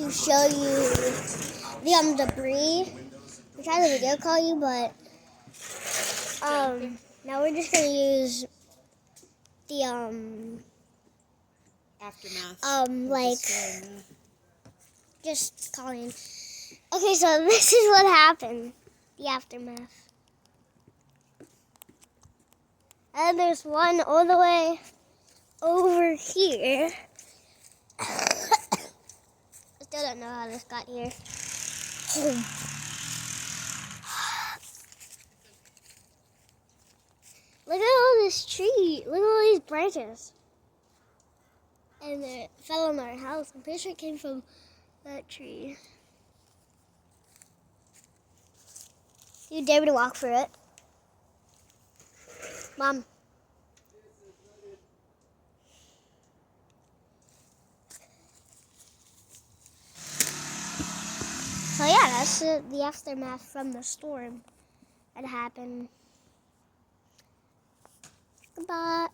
to show you the debris. I tried to video call you, but now we're just gonna use the aftermath. like just calling. Okay, so this is what happened. The aftermath. And there's one all the way over here. I still don't know how this got here. Look at all this tree. Look at all these branches. And it fell on our house. I'm pretty sure it came from that tree. You dare me to walk through it? Mom. So yeah, that's the aftermath from the storm that happened. Goodbye.